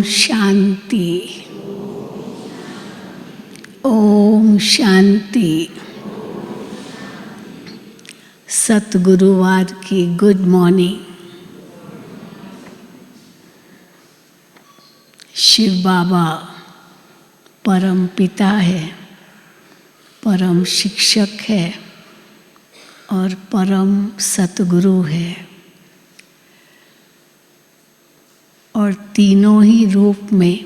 शांति। ओम शांति। सतगुरुवार की good morning. Shiv बाबा परम पिता है, परम शिक्षक है और परम सतगुरु है, और तीनों ही रूप में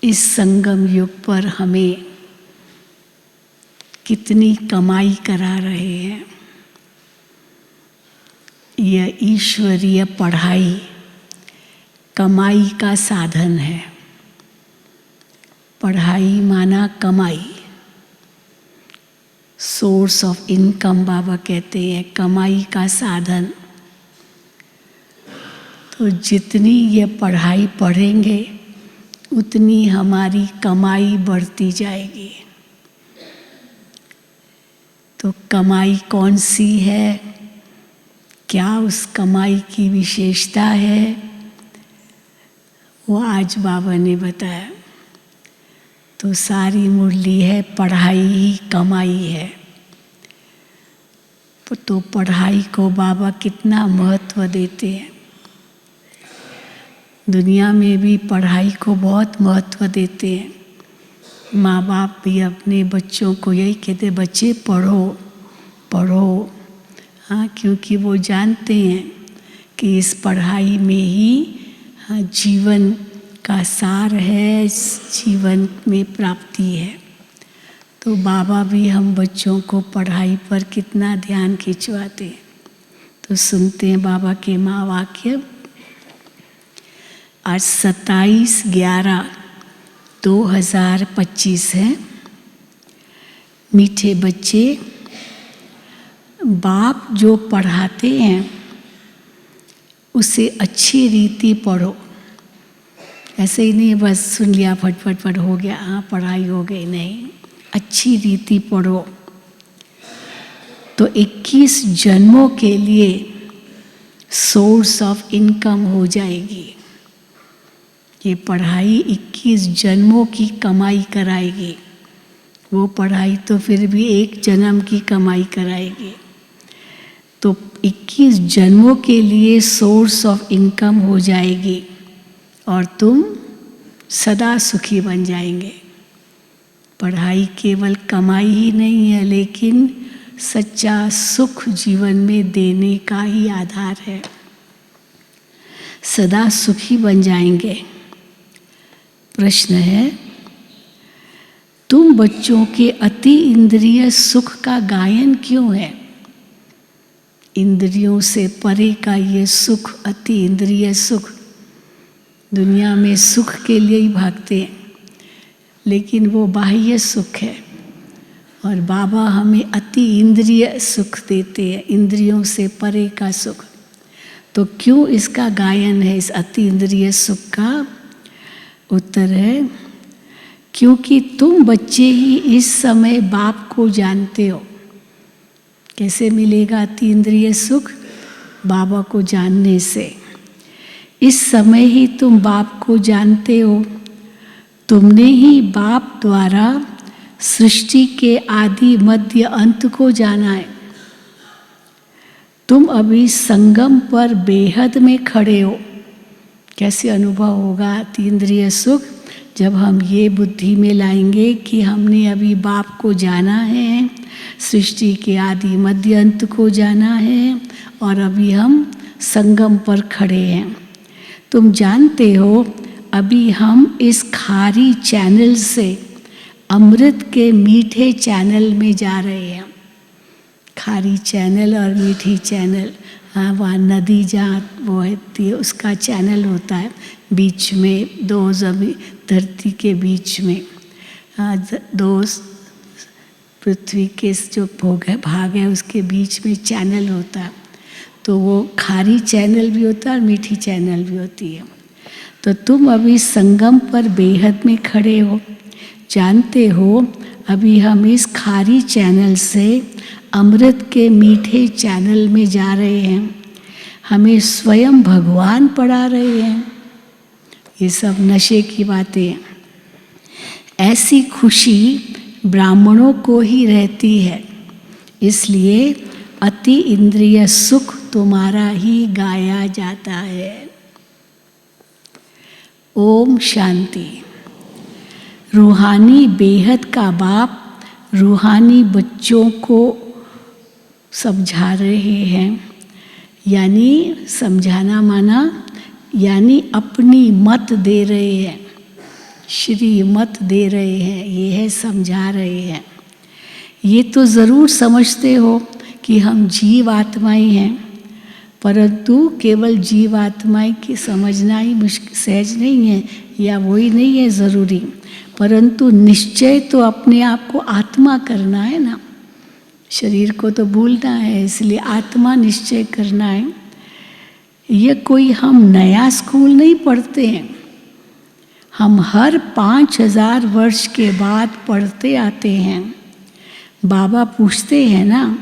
इस संगम युग पर हमें कितनी कमाई करा रहे हैं। यह ईश्वरीय पढ़ाई कमाई का साधन है। पढ़ाई माना कमाई, सोर्स ऑफ इनकम बाबा कहते हैं, कमाई का साधन। तो जितनी ये पढ़ाई पढ़ेंगे उतनी हमारी कमाई बढ़ती जाएगी। तो कमाई कौन सी है, क्या उस कमाई की विशेषता है, वो आज बाबा ने बताया। तो सारी मुरली है पढ़ाई ही कमाई है। तो पढ़ाई को बाबा कितना महत्व देते हैं। दुनिया में भी पढ़ाई को बहुत महत्व देते हैं। माँ बाप भी अपने बच्चों को यही कहते, बच्चे पढ़ो पढ़ो। हाँ, क्योंकि वो जानते हैं कि इस पढ़ाई में ही जीवन का सार है, जीवन में प्राप्ति है। तो बाबा भी हम बच्चों को पढ़ाई पर कितना ध्यान खिंचवाते हैं। तो सुनते हैं बाबा के महावाक्य। आज 27/11/2025 है। मीठे बच्चे, बाप जो पढ़ाते हैं उसे अच्छी रीति पढ़ो। ऐसे ही नहीं बस सुन लिया फट हो गया, हाँ पढ़ाई हो गई, नहीं, अच्छी रीति पढ़ो। तो 21 जन्मों के लिए सोर्स ऑफ इनकम हो जाएगी। ये पढ़ाई 21 जन्मों की कमाई कराएगी। वो पढ़ाई तो फिर भी एक जन्म की कमाई कराएगी। तो 21 जन्मों के लिए सोर्स ऑफ इनकम हो जाएगी और तुम सदा सुखी बन जाएंगे। पढ़ाई केवल कमाई ही नहीं है, लेकिन सच्चा सुख जीवन में देने का ही आधार है। सदा सुखी बन जाएंगे। प्रश्न है, तुम बच्चों के अति इंद्रिय सुख का गायन क्यों है? इंद्रियों से परे का ये सुख, अति इंद्रिय सुख, दुनिया में सुख के लिए ही भागते हैं, लेकिन वो बाह्य सुख है। और बाबा हमें अति इंद्रिय सुख देते हैं, इंद्रियों से परे का सुख। तो क्यों इसका गायन है, इस अति इंद्रिय सुख का? उत्तर है, क्योंकि तुम बच्चे ही इस समय बाप को जानते हो। कैसे मिलेगा अति इंद्रिय सुख? बाबा को जानने से। इस समय ही तुम बाप को जानते हो। तुमने ही बाप द्वारा सृष्टि के आदि मध्य अंत को जाना है। तुम अभी संगम पर बेहद में खड़े हो। कैसे अनुभव होगा अति इंद्रिय सुख? जब हम ये बुद्धि में लाएंगे कि हमने अभी बाप को जाना है, सृष्टि के आदि मध्य अंत को जाना है, और अभी हम संगम पर खड़े हैं। तुम जानते हो अभी हम इस खारी चैनल से अमृत के मीठे चैनल में जा रहे हैं। खारी चैनल और मीठी चैनल, हाँ, वहाँ नदी जहाँ वो है उसका चैनल होता है, बीच में दो जमीन धरती के बीच में, हाँ, दो पृथ्वी के जो भाग है उसके बीच में चैनल होता है। तो वो खारी चैनल भी होता है और मीठी चैनल भी होती है। तो तुम अभी संगम पर बेहद में खड़े हो। जानते हो अभी हम इस खारी चैनल से अमृत के मीठे चैनल में जा रहे हैं। हमें स्वयं भगवान पढ़ा रहे हैं। ये सब नशे की बातें हैं। ऐसी खुशी ब्राह्मणों को ही रहती है, इसलिए अति इंद्रिय सुख तुम्हारा ही गाया जाता है। ओम शांति। रूहानी बेहद का बाप रूहानी बच्चों को समझा रहे हैं, यानी समझाना माना यानी अपनी मत दे रहे हैं, श्री मत दे रहे हैं, ये है समझा रहे हैं। ये तो ज़रूर समझते हो कि हम जीव आत्माएं हैं, परंतु केवल जीव आत्माएं की समझना ही मुश्किल सहज नहीं है, या वही नहीं है ज़रूरी, परंतु निश्चय तो अपने आप को आत्मा करना है ना, शरीर को तो भूलना है, इसलिए आत्मा निश्चय करना है। ये कोई हम नया स्कूल नहीं पढ़ते हैं, हम हर 5000 वर्ष के बाद पढ़ते आते हैं। बाबा पूछते हैं ना,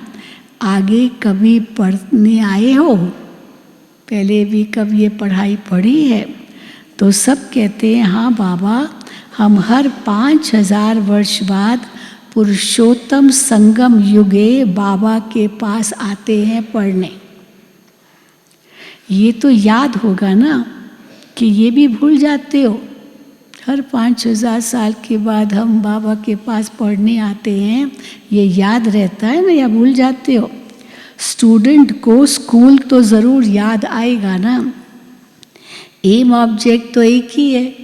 आगे कभी पढ़ने आए हो, पहले भी कभी ये पढ़ाई पढ़ी है? तो सब कहते हैं हाँ बाबा, हम हर 5000 वर्ष बाद पुरुषोत्तम संगम युगे बाबा के पास आते हैं पढ़ने। ये तो याद होगा ना, कि ये भी भूल जाते हो। हर 5000 साल के बाद हम बाबा के पास पढ़ने आते हैं, ये याद रहता है ना, या भूल जाते हो? स्टूडेंट को स्कूल तो ज़रूर याद आएगा ना। एम ऑब्जेक्ट तो एक ही है,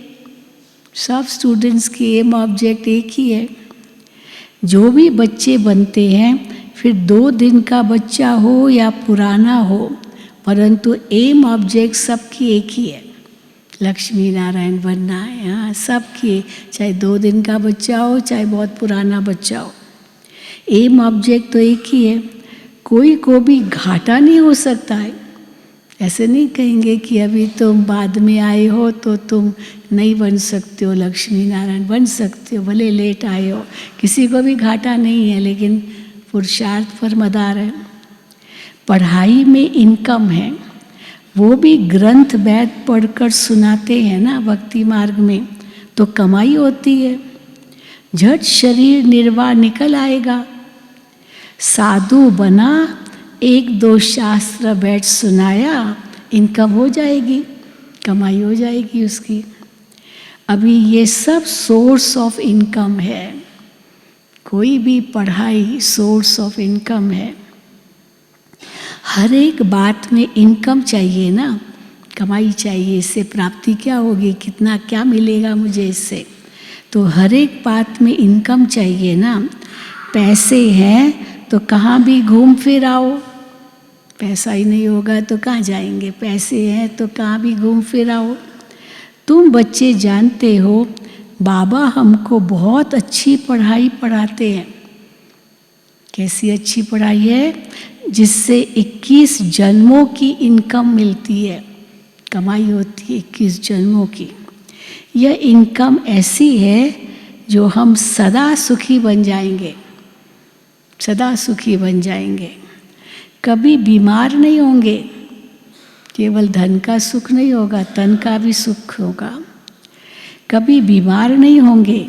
सब स्टूडेंट्स की एम ऑब्जेक्ट एक ही है। जो भी बच्चे बनते हैं, फिर 2 दिन का बच्चा हो या पुराना हो, परंतु एम ऑब्जेक्ट सबकी एक ही है, लक्ष्मी नारायण बनना है। हाँ, सबकी, चाहे 2 दिन का बच्चा हो चाहे बहुत पुराना बच्चा हो, एम ऑब्जेक्ट तो एक ही है। कोई को भी घाटा नहीं हो सकता है। ऐसे नहीं कहेंगे कि अभी तुम बाद में आए हो तो तुम नहीं बन सकते हो लक्ष्मी नारायण, बन सकते हो, भले लेट आए हो, किसी को भी घाटा नहीं है, लेकिन पुरुषार्थ पर मदार है। पढ़ाई में इनकम है, वो भी ग्रंथ वैद पढ़कर सुनाते हैं ना भक्ति मार्ग में, तो कमाई होती है, झट शरीर निर्वाह निकल आएगा। साधु बना, 1-2 शास्त्र बैठ सुनाया, इनकम हो जाएगी, कमाई हो जाएगी उसकी। अभी ये सब सोर्स ऑफ इनकम है, कोई भी पढ़ाई सोर्स ऑफ इनकम है। हर एक बात में इनकम चाहिए ना, कमाई चाहिए, इससे प्राप्ति क्या होगी, कितना क्या मिलेगा मुझे इससे, तो हर एक बात में इनकम चाहिए ना। पैसे हैं तो कहाँ भी घूम फिर आओ, पैसा ही नहीं होगा तो कहाँ जाएंगे, पैसे हैं तो कहाँ भी घूम फिर आओ। तुम बच्चे जानते हो बाबा हमको बहुत अच्छी पढ़ाई पढ़ाते हैं। कैसी अच्छी पढ़ाई है? जिससे 21 जन्मों की इनकम मिलती है, कमाई होती है 21 जन्मों की। यह इनकम ऐसी है जो हम सदा सुखी बन जाएंगे, सदा सुखी बन जाएंगे, कभी बीमार नहीं होंगे। केवल धन का सुख नहीं होगा, तन का भी सुख होगा, कभी बीमार नहीं होंगे।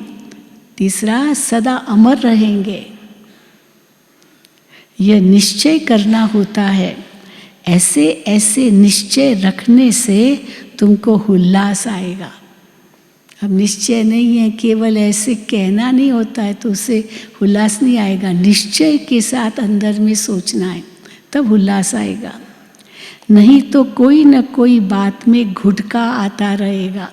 तीसरा, सदा अमर रहेंगे। यह निश्चय करना होता है, ऐसे ऐसे निश्चय रखने से तुमको उल्लास आएगा। अब निश्चय नहीं है, केवल ऐसे कहना नहीं होता है, तो उससे उल्लास नहीं आएगा। निश्चय के साथ अंदर में सोचना है, तब उल्लास आएगा। नहीं तो कोई न कोई बात में घुटका आता रहेगा।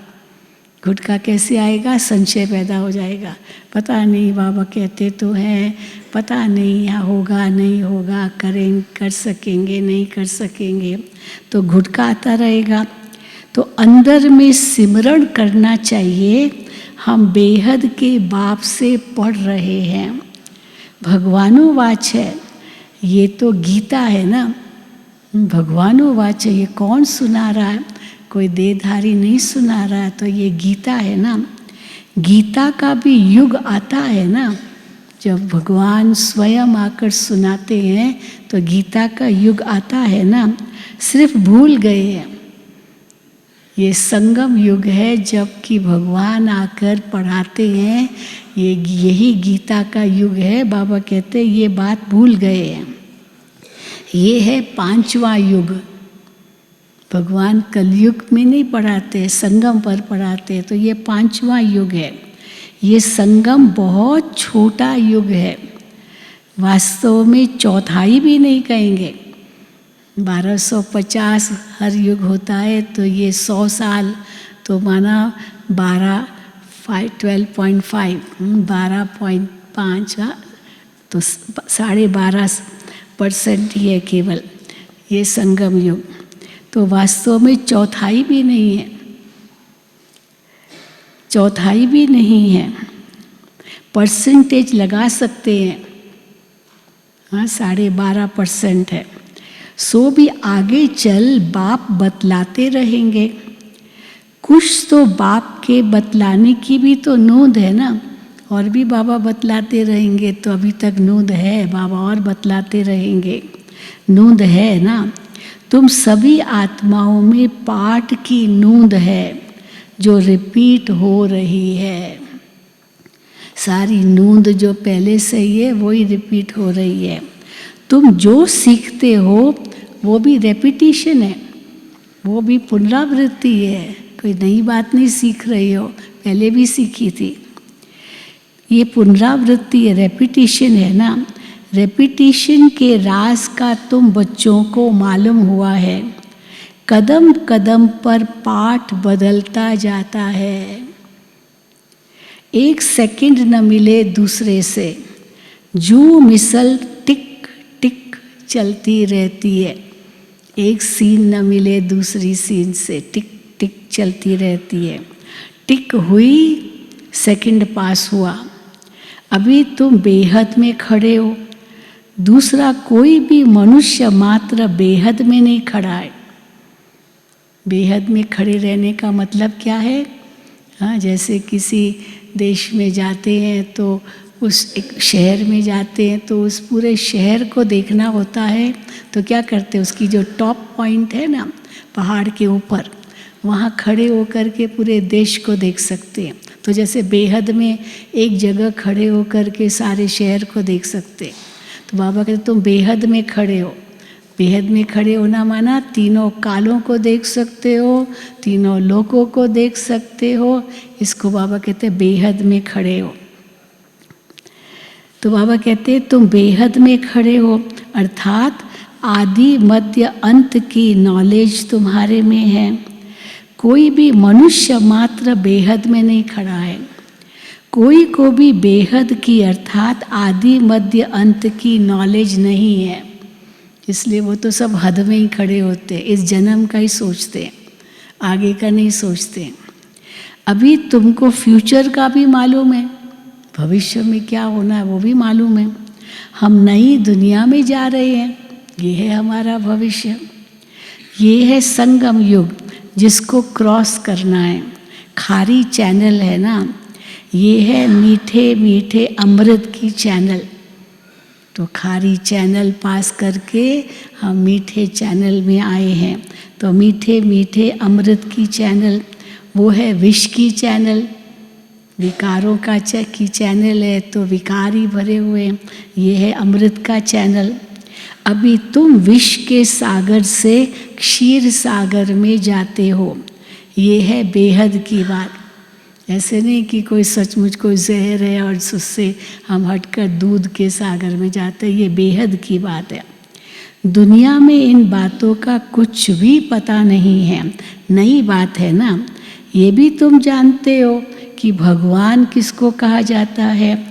घुटका कैसे आएगा? संशय पैदा हो जाएगा, पता नहीं, बाबा कहते तो हैं, पता नहीं यहाँ होगा नहीं होगा, कर सकेंगे नहीं कर सकेंगे, तो घुटका आता रहेगा। तो अंदर में सिमरण करना चाहिए, हम बेहद के बाप से पढ़ रहे हैं। भगवानोवाच है, ये तो गीता है ना, भगवानोवाच है, ये कौन सुना रहा है? कोई देहधारी नहीं सुना रहा है, तो ये गीता है ना। गीता का भी युग आता है ना, जब भगवान स्वयं आकर सुनाते हैं, तो गीता का युग आता है ना। सिर्फ भूल गए हैं, ये संगम युग है जब कि भगवान आकर पढ़ाते हैं। यही गीता का युग है। बाबा कहते हैं ये बात भूल गए हैं। ये है 5वां युग। भगवान कलयुग में नहीं पढ़ाते, संगम पर पढ़ाते। तो ये 5वां युग है। ये संगम बहुत छोटा युग है, वास्तव में चौथाई भी नहीं कहेंगे। 1250 हर युग होता है, तो ये 100 साल तो माना 12.5 तो 12.5% ही है केवल ये संगम युग। तो वास्तव में चौथाई भी नहीं है, चौथाई भी नहीं है। परसेंटेज लगा सकते हैं, हाँ 12.5% है। सो भी आगे चल बाप बतलाते रहेंगे। कुछ तो बाप के बतलाने की भी तो नोंद है ना, और भी बाबा बतलाते रहेंगे। तो अभी तक नोंद है, बाबा और बतलाते रहेंगे, नोंद है ना। तुम सभी आत्माओं में पाठ की नोंद है जो रिपीट हो रही है। सारी नोंद जो पहले से ही है वही रिपीट हो रही है। तुम जो सीखते हो वो भी रेपिटिशन है, वो भी पुनरावृत्ति है। कोई नई बात नहीं सीख रही हो, पहले भी सीखी थी। ये पुनरावृत्ति है, रेपिटिशन है ना। रेपिटिशन के राज का तुम बच्चों को मालूम हुआ है। कदम कदम पर पाठ बदलता जाता है। एक सेकंड न मिले दूसरे से, जू मिसल टिक टिक चलती रहती है। एक सीन न मिले दूसरी सीन से, टिक टिक चलती रहती है। टिक हुई, सेकंड पास हुआ। अभी तुम बेहद में खड़े हो, दूसरा कोई भी मनुष्य मात्र बेहद में नहीं खड़ा है। बेहद में खड़े रहने का मतलब क्या है? हाँ, जैसे किसी देश में जाते हैं तो उस एक शहर में जाते हैं तो उस पूरे शहर को देखना होता है, तो क्या करते हैं, उसकी जो टॉप पॉइंट है ना पहाड़ के ऊपर, वहाँ खड़े होकर के पूरे देश को देख सकते हैं। तो जैसे बेहद में एक जगह खड़े होकर के सारे शहर को देख सकते हैं। तो बाबा कहते तुम बेहद में खड़े हो। बेहद में खड़े होना माना तीनों कालों को देख सकते हो, तीनों लोकों को देख सकते हो। इसको बाबा कहते हैं बेहद में खड़े हो। तो बाबा कहते हैं तुम बेहद में खड़े हो, अर्थात आदि मध्य अंत की नॉलेज तुम्हारे में है। कोई भी मनुष्य मात्र बेहद में नहीं खड़ा है। कोई को भी बेहद की अर्थात आदि मध्य अंत की नॉलेज नहीं है। इसलिए वो तो सब हद में ही खड़े होते हैं, इस जन्म का ही सोचते हैं, आगे का नहीं सोचते। अभी तुमको फ्यूचर का भी मालूम है, भविष्य में क्या होना है वो भी मालूम है। हम नई दुनिया में जा रहे हैं, ये है हमारा भविष्य। ये है संगम युग जिसको क्रॉस करना है। खारी चैनल है ना, ये है मीठे मीठे अमृत की चैनल। तो खारी चैनल पास करके हम मीठे चैनल में आए हैं। तो मीठे मीठे अमृत की चैनल वो है विष की चैनल। विकारों का की चैनल है तो विकार ही भरे हुए, ये है अमृत का चैनल। अभी तुम विष के सागर से क्षीर सागर में जाते हो, ये है बेहद की बात। ऐसे नहीं कि कोई सचमुच कोई जहर है और उससे हम हटकर दूध के सागर में जाते हैं, ये बेहद की बात है। दुनिया में इन बातों का कुछ भी पता नहीं है, नई बात है ना। ये भी तुम जानते हो कि भगवान किसको कहा जाता है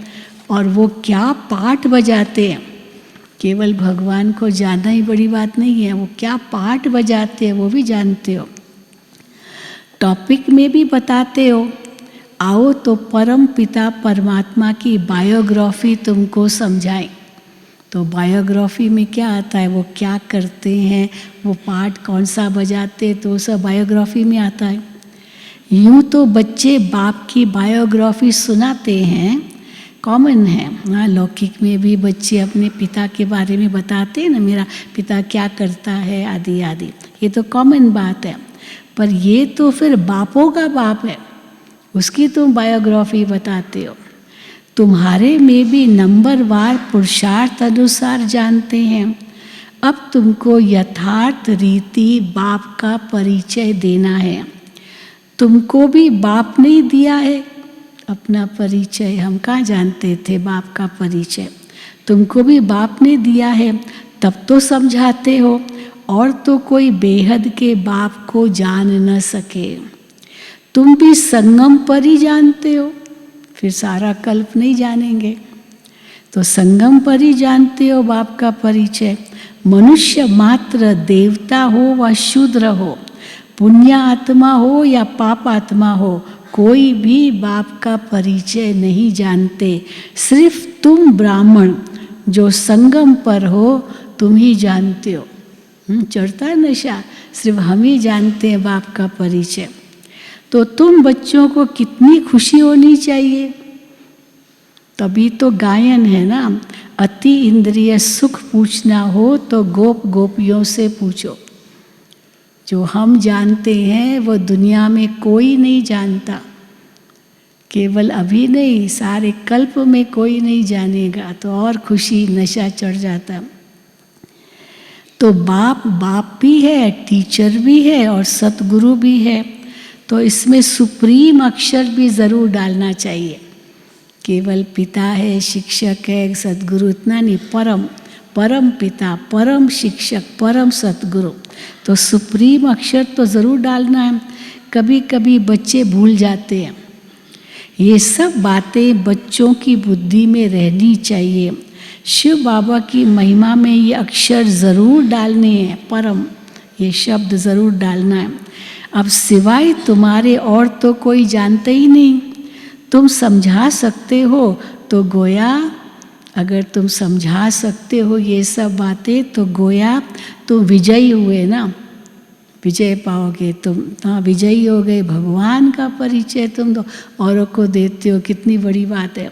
और वो क्या पाठ बजाते हैं। केवल भगवान को जानना ही बड़ी बात नहीं है, वो क्या पाठ बजाते हैं वो भी जानते हो। टॉपिक में भी बताते हो। आओ तो परम पिता परमात्मा की बायोग्राफी तुमको समझाएं। तो बायोग्राफी में क्या आता है, वो क्या करते हैं, वो पाठ कौन सा बजाते, तो सब बायोग्राफी में आता है। यूँ तो बच्चे बाप की बायोग्राफी सुनाते हैं, कॉमन है। हाँ, लौकिक में भी बच्चे अपने पिता के बारे में बताते हैं ना, मेरा पिता क्या करता है आदि आदि, ये तो कॉमन बात है। पर ये तो फिर बापों का बाप है, उसकी तुम बायोग्राफी बताते हो। तुम्हारे में भी नंबरवार पुरुषार्थ अनुसार जानते हैं। अब तुमको यथार्थ रीति बाप का परिचय देना है। तुमको भी बाप नहीं दिया है अपना परिचय, हम कहाँ जानते थे बाप का परिचय। तुमको भी बाप ने दिया है, तब तो समझाते हो। और तो कोई बेहद के बाप को जान न सके। तुम भी संगम पर ही जानते हो, फिर सारा कल्प नहीं जानेंगे। तो संगम पर ही जानते हो बाप का परिचय। मनुष्य मात्र देवता हो व शूद्र हो, पुण्य आत्मा हो या पाप आत्मा हो, कोई भी बाप का परिचय नहीं जानते। सिर्फ तुम ब्राह्मण जो संगम पर हो, तुम ही जानते हो। चढ़ता है नशा, सिर्फ हम ही जानते हैं बाप का परिचय। तो तुम बच्चों को कितनी खुशी होनी चाहिए। तभी तो गायन है ना, अति इंद्रिय सुख पूछना हो तो गोप गोपियों से पूछो। जो हम जानते हैं वो दुनिया में कोई नहीं जानता, केवल अभी नहीं, सारे कल्प में कोई नहीं जानेगा। तो और खुशी, नशा चढ़ जाता। तो बाप बाप भी है, टीचर भी है और सतगुरु भी है। तो इसमें सुप्रीम अक्षर भी ज़रूर डालना चाहिए। केवल पिता है, शिक्षक है, सतगुरु इतना नहीं, परम परम पिता, परम शिक्षक, परम सतगुरु। तो सुप्रीम अक्षर तो ज़रूर डालना है। कभी कभी बच्चे भूल जाते हैं। ये सब बातें बच्चों की बुद्धि में रहनी चाहिए। शिव बाबा की महिमा में ये अक्षर ज़रूर डालने हैं, परम, ये शब्द ज़रूर डालना है। अब सिवाय तुम्हारे और तो कोई जानते ही नहीं। तुम समझा सकते हो तो गोया, अगर तुम समझा सकते हो ये सब बातें तो गोया तुम विजयी हुए ना, विजय पाओगे तुम। हाँ, विजयी हो गए। भगवान का परिचय तुम दो, औरों को देते हो, कितनी बड़ी बात है।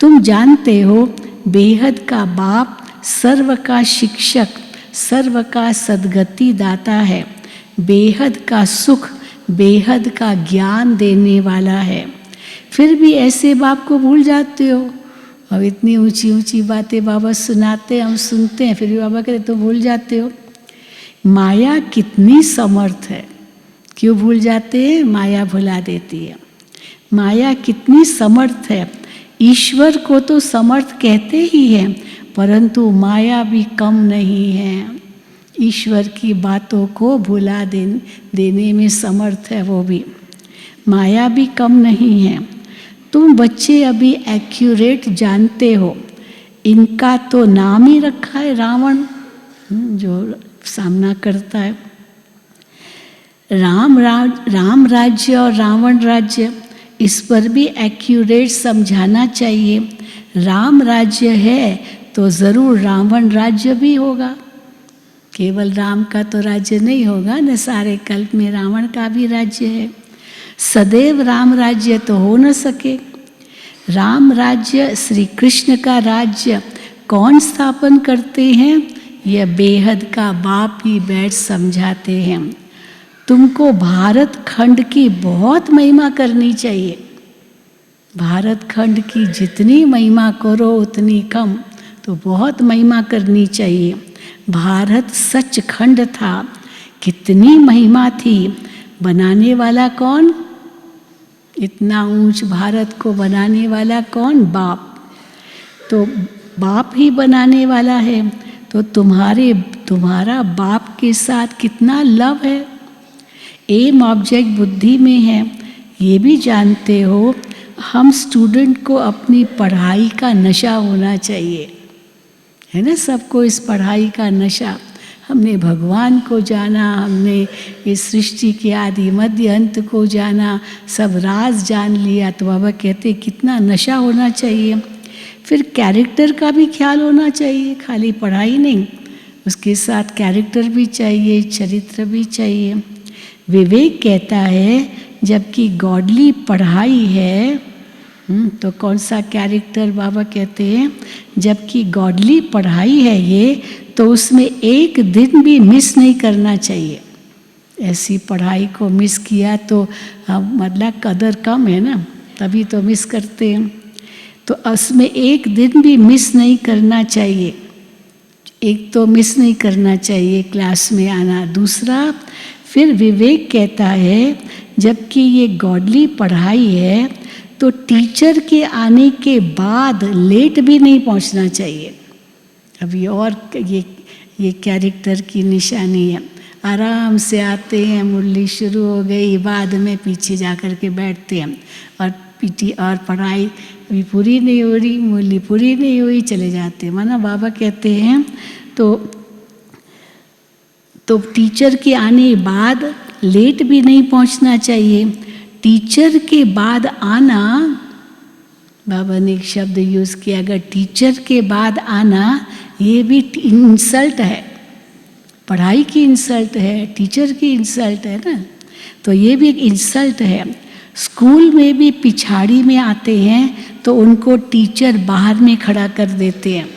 तुम जानते हो बेहद का बाप सर्व का शिक्षक, सर्व का सद्गति दाता है। बेहद का सुख, बेहद का ज्ञान देने वाला है। फिर भी ऐसे बाप को भूल जाते हो। अब इतनी ऊंची ऊंची बातें बाबा सुनाते, हम सुनते हैं, फिर भी बाबा कहते तो भूल जाते हो। माया कितनी समर्थ है, क्यों भूल जाते हैं? माया भुला देती है। माया कितनी समर्थ है। ईश्वर को तो समर्थ कहते ही हैं, परंतु माया भी कम नहीं है। ईश्वर की बातों को भुला देने में समर्थ है वो भी। माया भी कम नहीं है। तुम बच्चे अभी एक्यूरेट जानते हो। इनका तो नाम ही रखा है रावण, जो सामना करता है। राम राज्य और रावण राज्य, इस पर भी एक्यूरेट समझाना चाहिए। राम राज्य है तो ज़रूर रावण राज्य भी होगा। केवल राम का तो राज्य नहीं होगा न, सारे कल्प में रावण का भी राज्य है। सदैव राम राज्य तो हो न सके। राम राज्य, श्री कृष्ण का राज्य कौन स्थापन करते हैं? यह बेहद का बाप ही बैठ समझाते हैं। तुमको भारत खंड की बहुत महिमा करनी चाहिए। भारत खंड की जितनी महिमा करो उतनी कम, तो बहुत महिमा करनी चाहिए। भारत सचखंड था, कितनी महिमा थी। बनाने वाला कौन? इतना ऊंच भारत को बनाने वाला कौन? बाप। तो बाप ही बनाने वाला है। तो तुम्हारा बाप के साथ कितना लव है। एम ऑब्जेक्ट बुद्धि में है, ये भी जानते हो। हम स्टूडेंट को अपनी पढ़ाई का नशा होना चाहिए, है ना। सबको इस पढ़ाई का नशा। हमने भगवान को जाना, हमने इस सृष्टि के आदि मध्य अंत को जाना, सब राज जान लिया। तो बाबा कहते कितना नशा होना चाहिए। फिर कैरेक्टर का भी ख्याल होना चाहिए, खाली पढ़ाई नहीं, उसके साथ कैरेक्टर भी चाहिए, चरित्र भी चाहिए। विवेक कहता है जबकि गॉडली पढ़ाई है, तो कौन सा कैरेक्टर? बाबा कहते हैं जबकि गॉडली पढ़ाई है ये, तो उसमें एक दिन भी मिस नहीं करना चाहिए। ऐसी पढ़ाई को मिस किया तो मतलब कदर कम है ना, तभी तो मिस करते हैं। तो उसमें एक दिन भी मिस नहीं करना चाहिए। एक तो मिस नहीं करना चाहिए क्लास में आना। दूसरा, फिर विवेक कहता है जबकि ये गॉडली पढ़ाई है तो टीचर के आने के बाद लेट भी नहीं पहुंचना चाहिए। अभी और ये कैरेक्टर की निशानी है। आराम से आते हैं, मुरली शुरू हो गई, बाद में पीछे जा कर के बैठते हैं और पीटी और पढ़ाई अभी पूरी नहीं हो रही, मुरली पूरी नहीं हुई, चले जाते हैं। माना बाबा कहते हैं तो टीचर के आने बाद लेट भी नहीं पहुंचना चाहिए। टीचर के बाद आना, बाबा ने एक शब्द यूज़ किया, अगर टीचर के बाद आना ये भी इंसल्ट है। पढ़ाई की इंसल्ट है, टीचर की इंसल्ट है ना, तो ये भी एक इंसल्ट है। स्कूल में भी पिछाड़ी में आते हैं तो उनको टीचर बाहर में खड़ा कर देते हैं।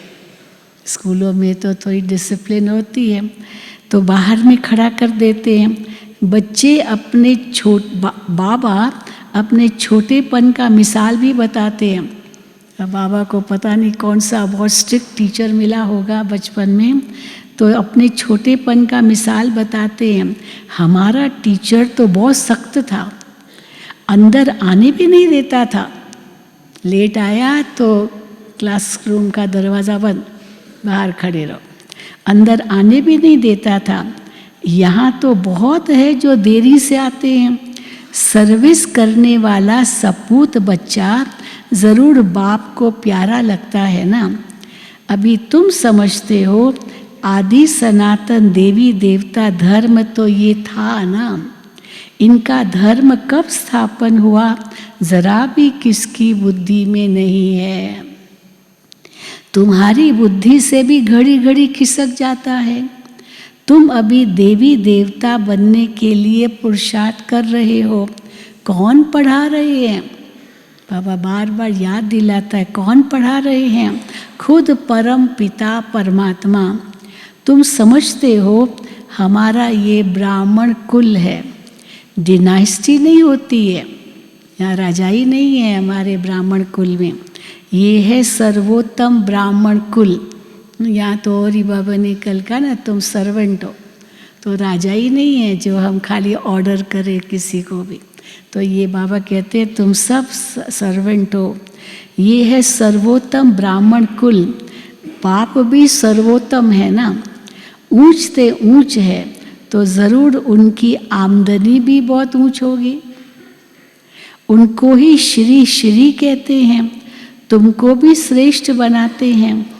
स्कूलों में तो थोड़ी डिसिप्लिन होती है, तो बाहर में खड़ा कर देते हैं। बच्चे अपने बाबा अपने छोटेपन का मिसाल भी बताते हैं। अब बाबा को पता नहीं कौन सा बहुत स्ट्रिक्ट टीचर मिला होगा बचपन में, तो अपने छोटेपन का मिसाल बताते हैं। हमारा टीचर तो बहुत सख्त था, अंदर आने भी नहीं देता था। लेट आया तो क्लासरूम का दरवाज़ा बंद, बाहर खड़े रहो, अंदर आने भी नहीं देता था। यहाँ तो बहुत है जो देरी से आते हैं। सर्विस करने वाला सपूत बच्चा ज़रूर बाप को प्यारा लगता है ना। अभी तुम समझते हो आदि सनातन देवी देवता धर्म तो ये था ना, इनका धर्म कब स्थापन हुआ जरा भी किसकी बुद्धि में नहीं है। तुम्हारी बुद्धि से भी घड़ी घड़ी खिसक जाता है। तुम अभी देवी देवता बनने के लिए पुरुषार्थ कर रहे हो। कौन पढ़ा रहे हैं? बाबा बार बार याद दिलाता है, कौन पढ़ा रहे हैं? खुद परम पिता परमात्मा। तुम समझते हो हमारा ये ब्राह्मण कुल है, डिनाइस्टी नहीं होती है, यहाँ राजाई नहीं है हमारे ब्राह्मण कुल में। ये है सर्वोत्तम ब्राह्मण कुल। यहाँ तो और ही बाबा ने कल कहा ना, तुम सर्वेंट हो, तो राजाई नहीं है जो हम खाली ऑर्डर करें किसी को भी। तो ये बाबा कहते हैं तुम सब सर्वेंट हो। ये है सर्वोत्तम ब्राह्मण कुल। बाप भी सर्वोत्तम है ना, ऊंच से ऊंच है, तो ज़रूर उनकी आमदनी भी बहुत ऊंच होगी। उनको ही श्री श्री कहते हैं, तुमको भी श्रेष्ठ बनाते हैं।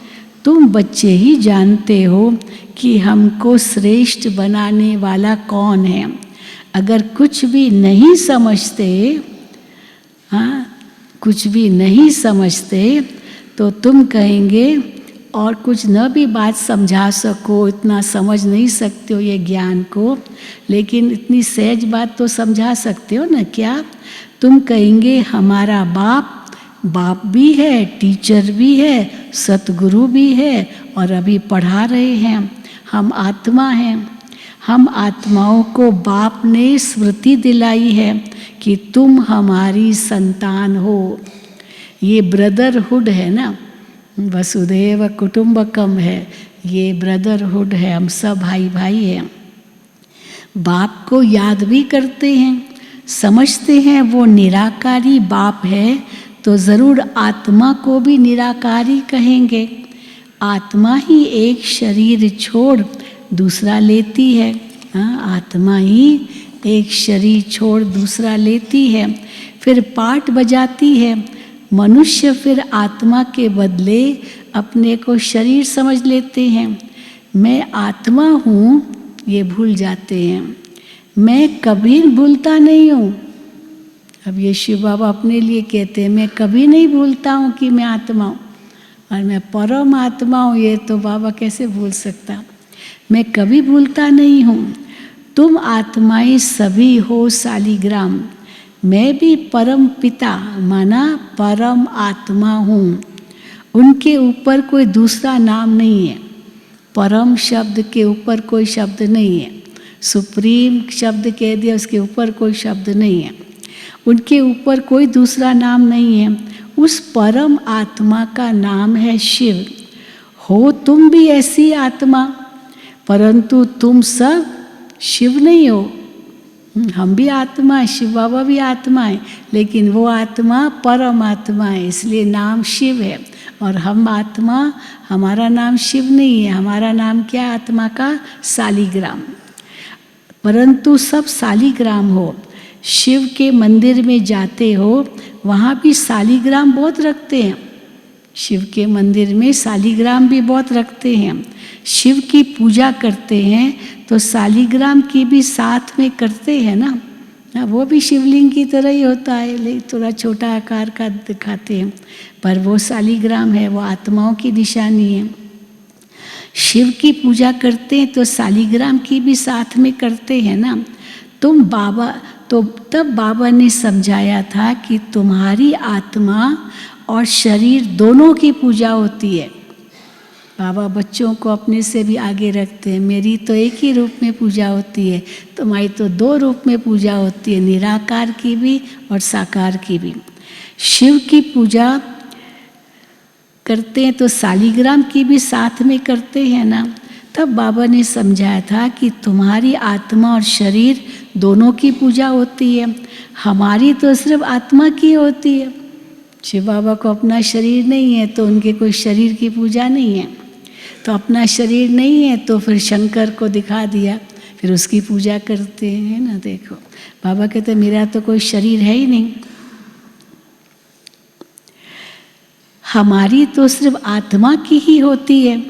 तुम बच्चे ही जानते हो कि हमको श्रेष्ठ बनाने वाला कौन है। अगर कुछ भी नहीं समझते, हाँ कुछ भी नहीं समझते, तो तुम कहेंगे और कुछ न भी बात समझा सको, इतना समझ नहीं सकते हो ये ज्ञान को, लेकिन इतनी सहज बात तो समझा सकते हो ना। क्या तुम कहेंगे हमारा बाप भी है, टीचर भी है, सतगुरु भी है और अभी पढ़ा रहे हैं। हम आत्मा हैं। हम आत्माओं को बाप ने स्मृति दिलाई है कि तुम हमारी संतान हो। ये ब्रदरहुड है ना, वसुदेव कुटुंबकम है, ये ब्रदरहुड है, हम सब भाई भाई हैं। बाप को याद भी करते हैं, समझते हैं वो निराकारी बाप है, तो ज़रूर आत्मा को भी निराकारी कहेंगे। आत्मा ही एक शरीर छोड़ दूसरा लेती है। हाँ, आत्मा ही एक शरीर छोड़ दूसरा लेती है, फिर पाठ बजाती है। मनुष्य फिर आत्मा के बदले अपने को शरीर समझ लेते हैं। मैं आत्मा हूँ ये भूल जाते हैं। मैं कभी भूलता नहीं हूँ। अब ये शिव बाबा अपने लिए कहते हैं, मैं कभी नहीं भूलता हूँ कि मैं आत्मा हूँ और मैं परम आत्मा हूँ। ये तो बाबा कैसे भूल सकता। मैं कभी भूलता नहीं हूँ। तुम आत्माएं सभी हो सालिग्राम। मैं भी परम पिता माना परम आत्मा हूँ। उनके ऊपर कोई दूसरा नाम नहीं है। परम शब्द के ऊपर कोई शब्द नहीं है। सुप्रीम शब्द कह दिया, उसके ऊपर कोई शब्द नहीं है, उनके ऊपर कोई दूसरा नाम नहीं है। उस परम आत्मा का नाम है शिव। हो तुम भी ऐसी आत्मा, परंतु तुम सब शिव नहीं हो। हम भी आत्मा है, शिव बाबा भी आत्मा है, लेकिन वो आत्मा परम आत्मा है, इसलिए नाम शिव है। और हम आत्मा, हमारा नाम शिव नहीं है, हमारा नाम क्या है आत्मा का? शालिग्राम। परंतु सब शालिग्राम हो। शिव के मंदिर में जाते हो, वहाँ भी शालिग्राम बहुत रखते हैं। शिव के मंदिर में शालिग्राम भी बहुत रखते हैं। शिव की पूजा करते हैं तो शालिग्राम की भी साथ में करते हैं ना। वो भी शिवलिंग की तरह ही होता है, लेकिन थोड़ा छोटा आकार का दिखाते हैं, पर वो शालिग्राम है, वो आत्माओं की निशानी है। शिव की पूजा करते हैं तो शालिग्राम की भी साथ में करते हैं ना। तुम बाबा, तो तब बाबा ने समझाया था कि तुम्हारी आत्मा और शरीर दोनों की पूजा होती है। बाबा बच्चों को अपने से भी आगे रखते हैं। मेरी तो एक ही रूप में पूजा होती है, तुम्हारी तो दो रूप में पूजा होती है, निराकार की भी और साकार की भी। शिव की पूजा करते हैं तो शालिग्राम की भी साथ में करते हैं ना। तब बाबा ने समझाया था कि तुम्हारी आत्मा और शरीर दोनों की पूजा होती है, हमारी तो सिर्फ आत्मा की होती है। शिव बाबा को अपना शरीर नहीं है तो उनके कोई शरीर की पूजा नहीं है। तो अपना शरीर नहीं है तो फिर शंकर को दिखा दिया, फिर उसकी पूजा करते हैं ना। देखो बाबा कहते मेरा तो कोई शरीर है ही नहीं, हमारी तो सिर्फ आत्मा की ही होती है,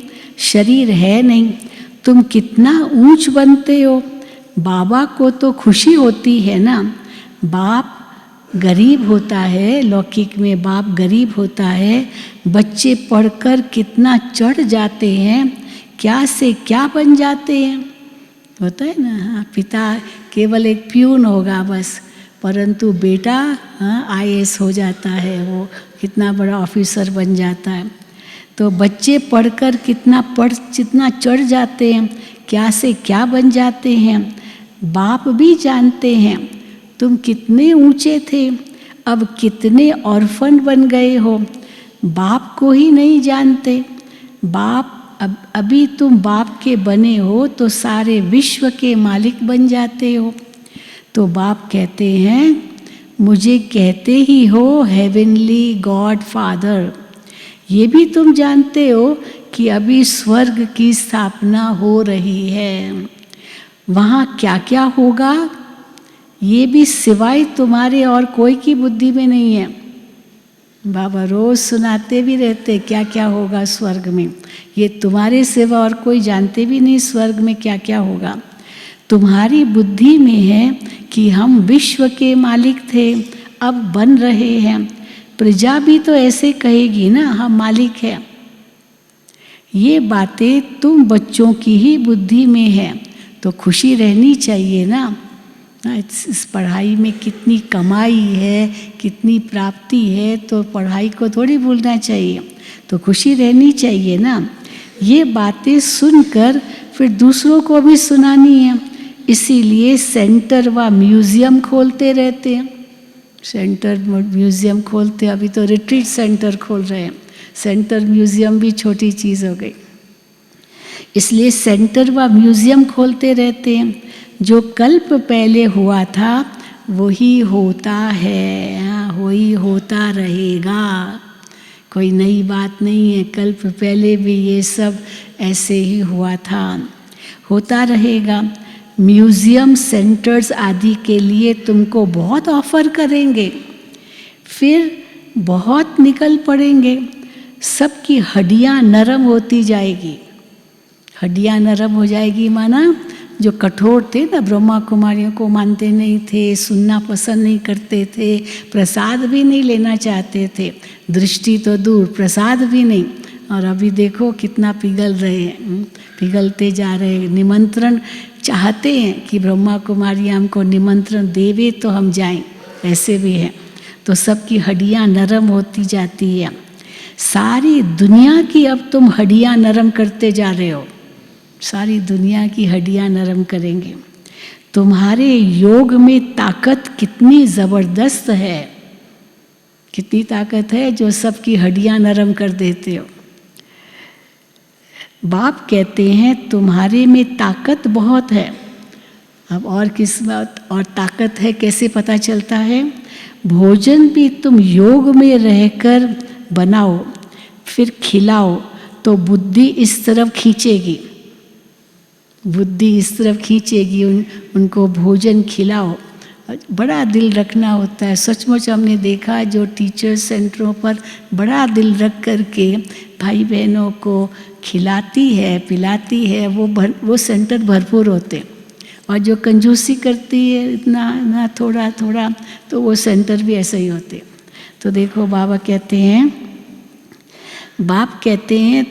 शरीर है नहीं। तुम कितना ऊंच बनते हो, बाबा को तो खुशी होती है ना। बाप गरीब होता है, लौकिक में बाप गरीब होता है, बच्चे पढ़कर कितना चढ़ जाते हैं, क्या से क्या बन जाते हैं, होता है ना। हाँ, पिता केवल एक प्यून होगा बस, परंतु बेटा IAS हो जाता है, वो कितना बड़ा ऑफिसर बन जाता है। तो बच्चे पढ़कर जितना चढ़ जाते हैं, क्या से क्या बन जाते हैं। बाप भी जानते हैं तुम कितने ऊंचे थे, अब कितने ऑर्फन बन गए हो, बाप को ही नहीं जानते। बाप अभी तुम बाप के बने हो तो सारे विश्व के मालिक बन जाते हो। तो बाप कहते हैं मुझे कहते ही हो हेवनली गॉड फादर। ये भी तुम जानते हो कि अभी स्वर्ग की स्थापना हो रही है, वहाँ क्या क्या होगा ये भी सिवाय तुम्हारे और कोई की बुद्धि में नहीं है। बाबा रोज सुनाते भी रहते क्या क्या होगा स्वर्ग में, ये तुम्हारे सिवा और कोई जानते भी नहीं स्वर्ग में क्या क्या होगा। तुम्हारी बुद्धि में है कि हम विश्व के मालिक थे, अब बन रहे हैं। प्रजा भी तो ऐसे कहेगी ना, हम मालिक हैं। ये बातें तुम बच्चों की ही बुद्धि में है, तो खुशी रहनी चाहिए ना। इस पढ़ाई में कितनी कमाई है, कितनी प्राप्ति है, तो पढ़ाई को थोड़ी भूलना चाहिए, तो खुशी रहनी चाहिए ना। ये बातें सुनकर फिर दूसरों को भी सुनानी है, इसीलिए सेंटर व म्यूज़ियम खोलते रहते हैं। सेंटर म्यूज़ियम खोलते, अभी तो रिट्रीट सेंटर खोल रहे हैं, सेंटर म्यूज़ियम भी छोटी चीज़ हो गई, इसलिए सेंटर व म्यूज़ियम खोलते रहते हैं। जो कल्प पहले हुआ था वही होता है, वही होता रहेगा, कोई नई बात नहीं है। कल्प पहले भी ये सब ऐसे ही हुआ था, होता रहेगा। म्यूज़ियम सेंटर्स आदि के लिए तुमको बहुत ऑफ़र करेंगे, फिर बहुत निकल पड़ेंगे, सबकी हड्डियाँ नरम होती जाएगी। हड्डियाँ नरम हो जाएगी माना जो कठोर थे ना, ब्रह्मा कुमारियों को मानते नहीं थे, सुनना पसंद नहीं करते थे, प्रसाद भी नहीं लेना चाहते थे, दृष्टि तो दूर प्रसाद भी नहीं, और अभी देखो कितना पिघल रहे हैं, पिघलते जा रहे हैं। निमंत्रण चाहते हैं कि ब्रह्मा कुमारी हमको निमंत्रण देवे तो हम जाएं, ऐसे भी हैं। तो सबकी हड्डियाँ नरम होती जाती है। सारी दुनिया की अब तुम हड्डियाँ नरम करते जा रहे हो, सारी दुनिया की हड्डियाँ नरम करेंगे। तुम्हारे योग में ताकत कितनी ज़बरदस्त है, कितनी ताकत है जो सबकी हड्डियां नरम कर देते हो। बाप कहते हैं तुम्हारे में ताकत बहुत है। अब और किस बात और ताकत है कैसे पता चलता है? भोजन भी तुम योग में रहकर बनाओ फिर खिलाओ तो बुद्धि इस तरफ खींचेगी, बुद्धि इस तरफ खींचेगी। उनको भोजन खिलाओ, बड़ा दिल रखना होता है। सचमुच हमने देखा जो टीचर सेंटरों पर बड़ा दिल रख करके भाई बहनों को खिलाती है पिलाती है, वो सेंटर भरपूर होते हैं। और जो कंजूसी करती है इतना ना थोड़ा थोड़ा, तो वो सेंटर भी ऐसे ही होते। तो देखो बाबा कहते हैं, बाप कहते हैं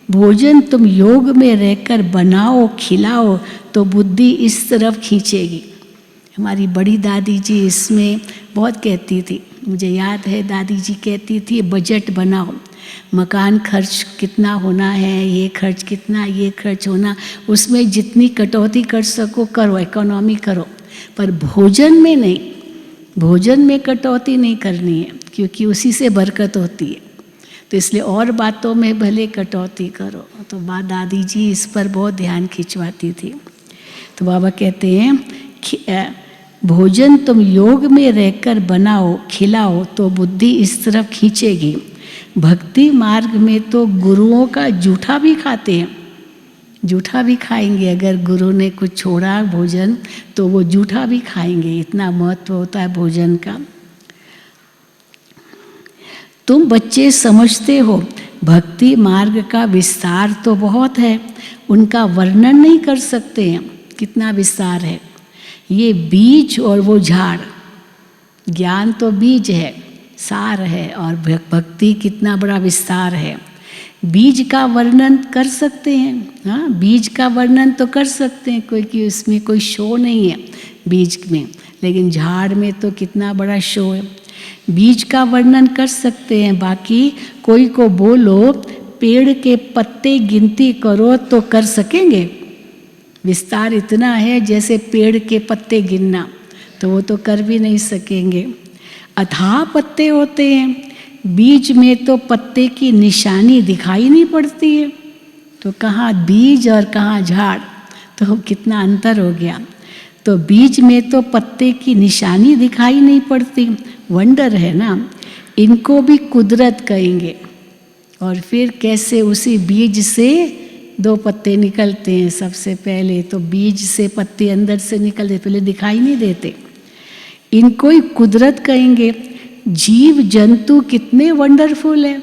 भोजन तुम योग में रहकर बनाओ खिलाओ तो बुद्धि इस तरफ खींचेगी। हमारी बड़ी दादी जी इसमें बहुत कहती थी, मुझे याद है दादी जी कहती थी बजट बनाओ, मकान खर्च कितना होना है, ये खर्च कितना, ये खर्च होना, उसमें जितनी कटौती कर सको करो, इकोनॉमी करो, पर भोजन में नहीं, भोजन में कटौती नहीं करनी है क्योंकि उसी से बरकत होती है। तो इसलिए और बातों में भले कटौती करो। तो दादी जी इस पर बहुत ध्यान खिंचवाती थी। तो बाबा कहते हैं भोजन तुम योग में रहकर बनाओ खिलाओ तो बुद्धि इस तरफ खींचेगी। भक्ति मार्ग में तो गुरुओं का जूठा भी खाते हैं, जूठा भी खाएंगे। अगर गुरु ने कुछ छोड़ा भोजन तो वो जूठा भी खाएंगे, इतना महत्व होता है भोजन का। तुम बच्चे समझते हो भक्ति मार्ग का विस्तार तो बहुत है, उनका वर्णन नहीं कर सकते हैं, कितना विस्तार है। ये बीज और वो झाड़, ज्ञान तो बीज है, सार है, और भक्ति कितना बड़ा विस्तार है। बीज का वर्णन कर सकते हैं, हाँ बीज का वर्णन तो कर सकते हैं कोई, कि उसमें कोई शो नहीं है बीज में, लेकिन झाड़ में तो कितना बड़ा शो है। बीज का वर्णन कर सकते हैं, बाकी कोई को बोलो पेड़ के पत्ते गिनती करो तो कर सकेंगे? विस्तार इतना है जैसे पेड़ के पत्ते गिनना, तो वो तो कर भी नहीं सकेंगे। अथाह पत्ते होते हैं, बीज में तो पत्ते की निशानी दिखाई नहीं पड़ती है, तो कहाँ बीज और कहाँ झाड़, तो कितना अंतर हो गया। तो बीज में तो पत्ते की निशानी दिखाई नहीं पड़ती, वंडर है ना। इनको भी कुदरत कहेंगे। और फिर कैसे उसी बीज से दो पत्ते निकलते हैं। सबसे पहले तो बीज से पत्ते अंदर से निकलते, पहले दिखाई नहीं देते, इनको ही कुदरत कहेंगे। जीव जंतु कितने वंडरफुल है,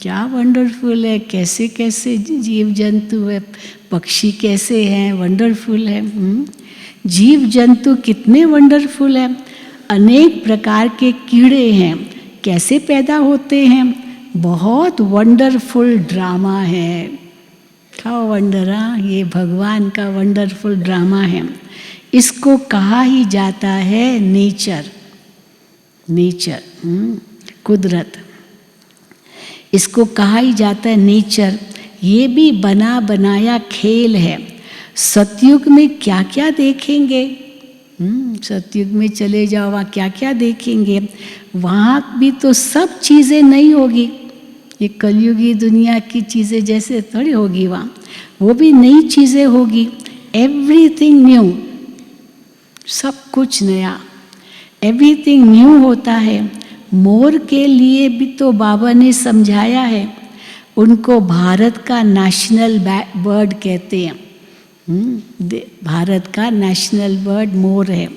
क्या वंडरफुल है, कैसे कैसे जीव जंतु है, पक्षी कैसे हैं, वंडरफुल है। जीव जंतु कितने वंडरफुल है। अनेक प्रकार के कीड़े हैं, कैसे पैदा होते हैं, बहुत वंडरफुल ड्रामा है। क्या वंडर, ये भगवान का वंडरफुल ड्रामा है। इसको कहा ही जाता है नेचर, नेचर कुदरत, इसको कहा ही जाता है नेचर। ये भी बना बनाया खेल है। सतयुग में क्या क्या देखेंगे, सतयुग में चले जाओ, वहाँ क्या क्या देखेंगे। वहाँ भी तो सब चीज़ें नहीं होगी, ये कलयुगी दुनिया की चीज़ें जैसे थोड़ी होगी, वहाँ वो भी नई चीज़ें होगी। एवरीथिंग न्यू, सब कुछ नया, एवरीथिंग न्यू होता है। मोर के लिए भी तो बाबा ने समझाया है, उनको भारत का नेशनल बर्ड कहते हैं। भारत का नेशनल बर्ड मोर है।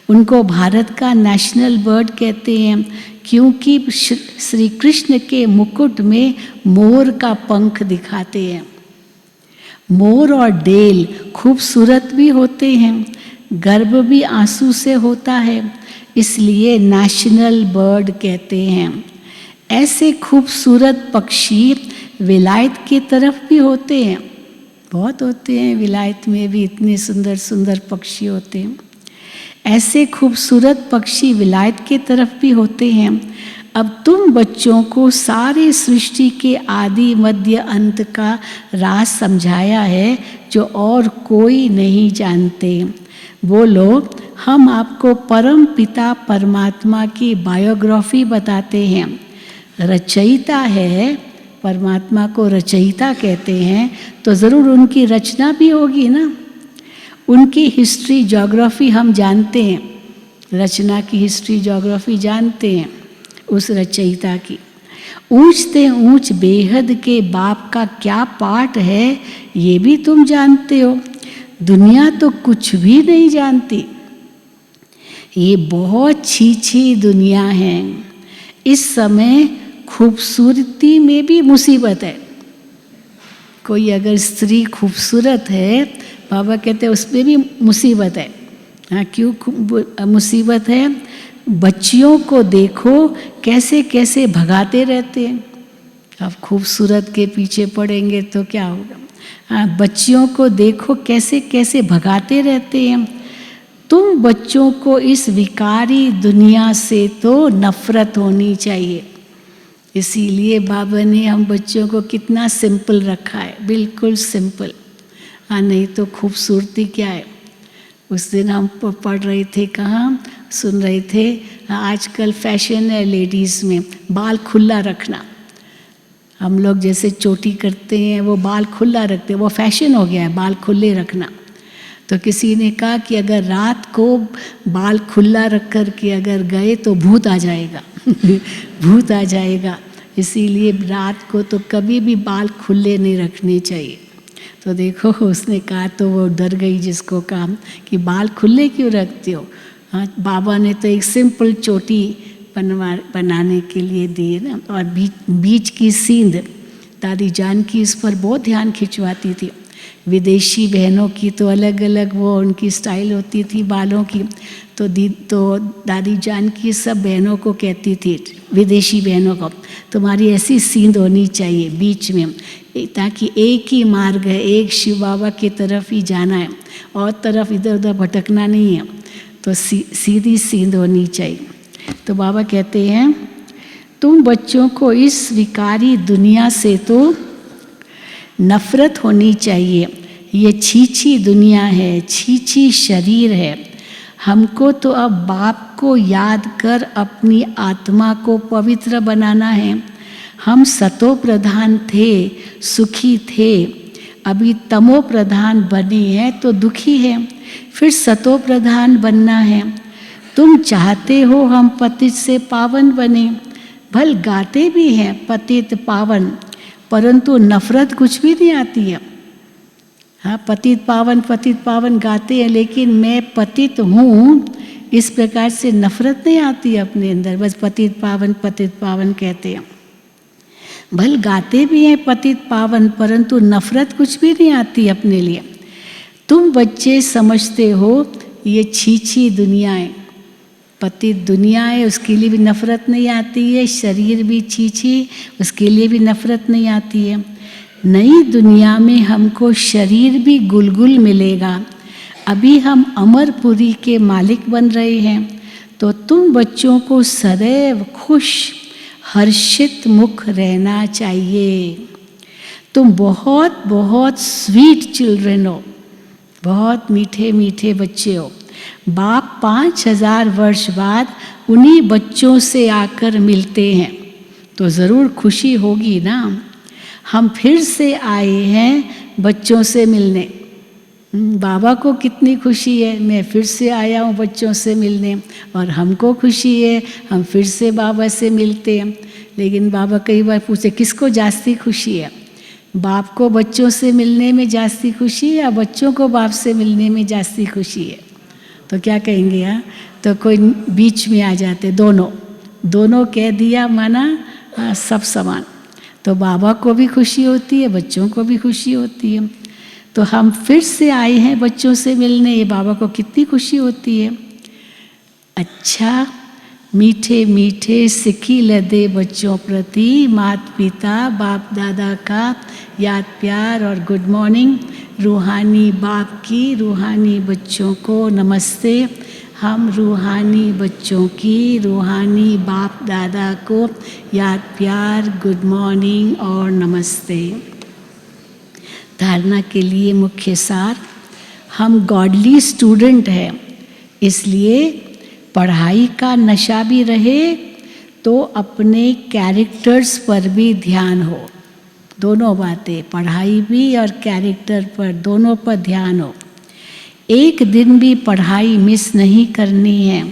उनको भारत का नेशनल बर्ड कहते हैं क्योंकि श्री कृष्ण के मुकुट में मोर का पंख दिखाते हैं। मोर और डेल खूबसूरत भी होते हैं, गर्भ भी आंसू से होता है, इसलिए नेशनल बर्ड कहते हैं। ऐसे खूबसूरत पक्षी विलायत की तरफ भी होते हैं, बहुत होते हैं, विलायत में भी इतने सुंदर सुंदर पक्षी होते हैं। ऐसे खूबसूरत पक्षी विलायत की तरफ भी होते हैं। अब तुम बच्चों को सारे सृष्टि के आदि मध्य अंत का राज समझाया है जो और कोई नहीं जानते। वो लोग हम आपको परम पिता परमात्मा की बायोग्राफी बताते हैं। रचयिता है, परमात्मा को रचयिता कहते हैं, तो ज़रूर उनकी रचना भी होगी ना। उनकी हिस्ट्री ज्योग्राफी हम जानते हैं, रचना की हिस्ट्री ज्योग्राफी जानते हैं उस रचयिता की। ऊंच से ऊंच बेहद के बाप का क्या पाठ है ये भी तुम जानते हो। दुनिया तो कुछ भी नहीं जानती, ये बहुत छी दुनिया है। इस समय खूबसूरती में भी मुसीबत है। कोई अगर स्त्री खूबसूरत है, बाबा कहते हैं उसमें भी मुसीबत है। हाँ, क्यों मुसीबत है? बच्चियों को देखो कैसे कैसे भगाते रहते हैं। अब खूबसूरत के पीछे पड़ेंगे तो क्या होगा। हाँ, बच्चियों को देखो कैसे कैसे भगाते रहते हैं। तुम बच्चों को इस विकारी दुनिया से तो नफरत होनी चाहिए। इसीलिए बाबा ने हम बच्चों को कितना सिंपल रखा है, बिल्कुल सिंपल। हाँ, नहीं तो खूबसूरती क्या है। उस दिन हम पढ़ रहे थे, कहाँ सुन रहे थे, आजकल फैशन है लेडीज़ में बाल खुला रखना। हम लोग जैसे चोटी करते हैं वो बाल खुला रखते हैं, वो फैशन हो गया है बाल खुले रखना। तो किसी ने कहा कि अगर रात को बाल खुला रख कर के अगर गए तो भूत आ जाएगा भूत आ जाएगा। इसीलिए रात को तो कभी भी बाल खुले नहीं रखने चाहिए। तो देखो उसने कहा तो वो डर गई जिसको कहा कि बाल खुले क्यों रखते हो। हाँ, बाबा ने तो एक सिंपल चोटी बनाने के लिए दी ना। और बीच की सींद दादी जान की इस पर बहुत ध्यान खिंचवाती थी। विदेशी बहनों की तो अलग अलग वो उनकी स्टाइल होती थी बालों की। तो दादी जान की सब बहनों को कहती थी, विदेशी बहनों को, तुम्हारी ऐसी सींद होनी चाहिए बीच में, ताकि एक ही मार्ग है, एक शिव बाबा की तरफ ही जाना है और तरफ इधर उधर भटकना नहीं है। तो सीधी सींद होनी चाहिए। तो बाबा कहते हैं तुम बच्चों को इस विकारी दुनिया से तो नफरत होनी चाहिए। ये छी दुनिया है, छी शरीर है। हमको तो अब बाप को याद कर अपनी आत्मा को पवित्र बनाना है। हम सतो प्रधान थे, सुखी थे, अभी तमो प्रधान बने हैं तो दुखी हैं, फिर सतो प्रधान बनना है। तुम चाहते हो हम पतित से पावन बने, भल गाते भी हैं पतित पावन, परंतु नफरत कुछ भी नहीं आती है। हाँ, पतित पावन गाते हैं, लेकिन मैं पतित हूँ इस प्रकार से नफरत नहीं आती अपने अंदर। बस पतित पावन कहते हैं। भल गाते भी हैं पतित पावन, परंतु नफरत कुछ भी नहीं आती अपने लिए। तुम बच्चे समझते हो ये छी दुनिया है, पतित दुनिया है, उसके लिए भी नफरत नहीं आती है। शरीर भी छी उसके लिए भी नफरत नहीं आती है। नई दुनिया में हमको शरीर भी गुलगुल मिलेगा। अभी हम अमरपुरी के मालिक बन रहे हैं। तो तुम बच्चों को सदैव खुश हर्षित मुख रहना चाहिए। तुम बहुत बहुत स्वीट चिल्ड्रन हो, बहुत मीठे मीठे बच्चे हो। बाप 5000 वर्ष बाद उन्हीं बच्चों से आकर मिलते हैं तो ज़रूर खुशी होगी ना। हम फिर से आए हैं बच्चों से मिलने। बाबा को कितनी खुशी है, मैं फिर से आया हूँ बच्चों से मिलने, और हमको खुशी है हम फिर से बाबा से मिलते हैं। लेकिन बाबा कई बार पूछे किसको जास्ती खुशी है, बाप को बच्चों से मिलने में जास्ती खुशी है या बच्चों को बाप से मिलने में जास्ती खुशी है। तो क्या कहेंगे। हाँ, तो कोई बीच में आ जाते, दोनों कह दिया माना सब समान। तो बाबा को भी खुशी होती है, बच्चों को भी खुशी होती है। तो हम फिर से आए हैं बच्चों से मिलने, ये बाबा को कितनी खुशी होती है। अच्छा, मीठे मीठे सिक्की लदे बच्चों प्रति माता पिता बाप दादा का याद प्यार और गुड मॉर्निंग। रूहानी बाप की रूहानी बच्चों को नमस्ते। हम रूहानी बच्चों की रूहानी बाप दादा को याद प्यार गुड मॉर्निंग और नमस्ते। धारणा के लिए मुख्य सार, हम गॉडली स्टूडेंट हैं, इसलिए पढ़ाई का नशा भी रहे तो अपने कैरेक्टर्स पर भी ध्यान हो। दोनों बातें, पढ़ाई भी और कैरेक्टर पर, दोनों पर ध्यान हो। एक दिन भी पढ़ाई मिस नहीं करनी है।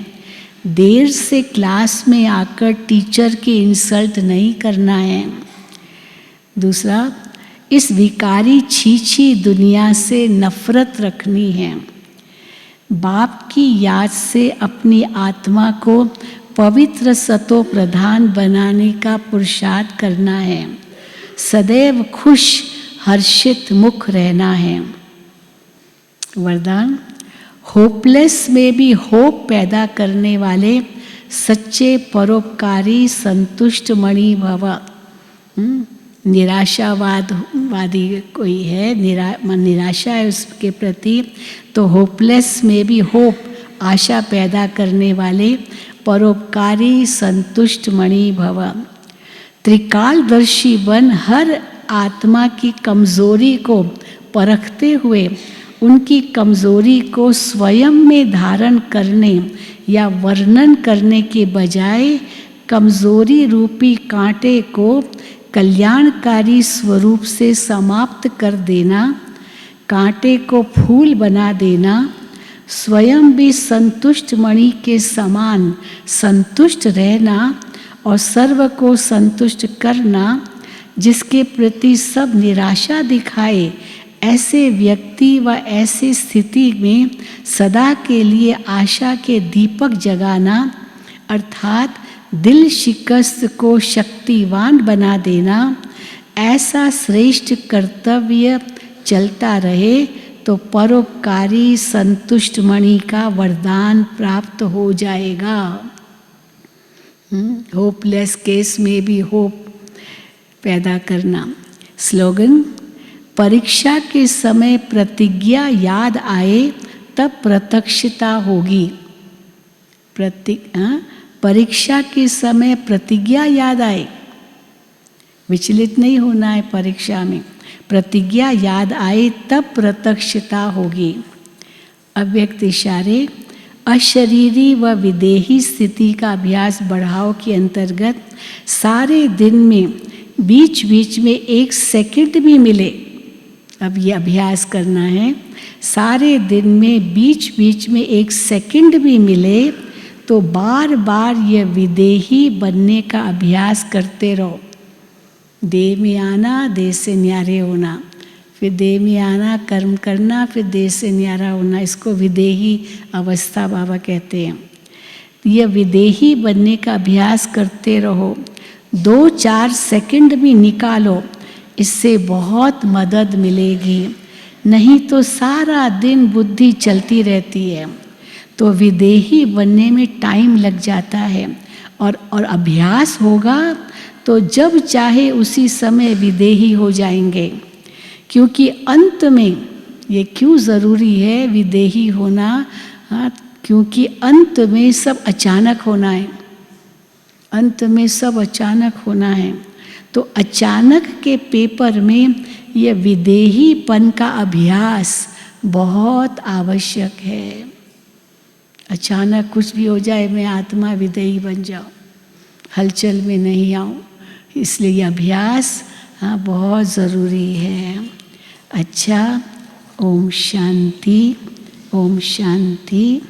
देर से क्लास में आकर टीचर की इंसल्ट नहीं करना है। दूसरा, इस विकारी छीछी दुनिया से नफरत रखनी है। बाप की याद से अपनी आत्मा को पवित्र सतो प्रधान बनाने का पुरुषार्थ करना है। सदैव खुश हर्षित मुख रहना है। वरदान, होपलेस में भी होप पैदा करने वाले सच्चे परोपकारी संतुष्ट मणि भव। निराशावादी कोई है, निराशा है उसके प्रति, तो होपलेस में भी होप, आशा पैदा करने वाले परोपकारी संतुष्ट मणि भव। त्रिकालदर्शी बन हर आत्मा की कमजोरी को परखते हुए उनकी कमजोरी को स्वयं में धारण करने या वर्णन करने के बजाय कमजोरी रूपी कांटे को कल्याणकारी स्वरूप से समाप्त कर देना, कांटे को फूल बना देना, स्वयं भी संतुष्ट मणि के समान संतुष्ट रहना और सर्व को संतुष्ट करना, जिसके प्रति सब निराशा दिखाए, ऐसे व्यक्ति व ऐसी स्थिति में सदा के लिए आशा के दीपक जगाना, अर्थात दिल शिकस्त को शक्तिवान बना देना, ऐसा श्रेष्ठ कर्तव्य चलता रहे तो परोपकारी संतुष्ट मणि का वरदान प्राप्त हो जाएगा। होपलेस केस में भी होप पैदा करना। स्लोगन, परीक्षा के समय प्रतिज्ञा याद आए तब प्रत्यक्षता होगी। परीक्षा के समय प्रतिज्ञा याद आए, विचलित नहीं होना है परीक्षा में। प्रतिज्ञा याद आए तब प्रत्यक्षता होगी। अव्यक्त इशारे, अशरीरी व विदेही स्थिति का अभ्यास बढ़ाओ के अंतर्गत सारे दिन में बीच बीच में 1 सेकंड भी मिले, अब ये अभ्यास करना है, सारे दिन में बीच बीच में 1 सेकंड भी मिले तो बार बार ये विदेही बनने का अभ्यास करते रहो। देह में आना, देह से न्यारे होना, फिर देह में आना, कर्म करना, फिर देह से न्यारा होना, इसको विदेही अवस्था बाबा कहते हैं। यह विदेही बनने का अभ्यास करते रहो। 2-4 सेकंड भी निकालो, इससे बहुत मदद मिलेगी। नहीं तो सारा दिन बुद्धि चलती रहती है, तो विदेही बनने में टाइम लग जाता है। और अभ्यास होगा तो जब चाहे उसी समय विदेही हो जाएंगे। क्योंकि अंत में ये क्यों ज़रूरी है विदेही होना? क्योंकि अंत में सब अचानक होना है। अंत में सब अचानक होना है, तो अचानक के पेपर में ये विदेहीपन का अभ्यास बहुत आवश्यक है। अचानक कुछ भी हो जाए, मैं आत्मा विदेही बन जाऊँ, हलचल में नहीं आऊँ, इसलिए ये अभ्यास बहुत ज़रूरी है। अच्छा, ओम शांति, ओम शांति।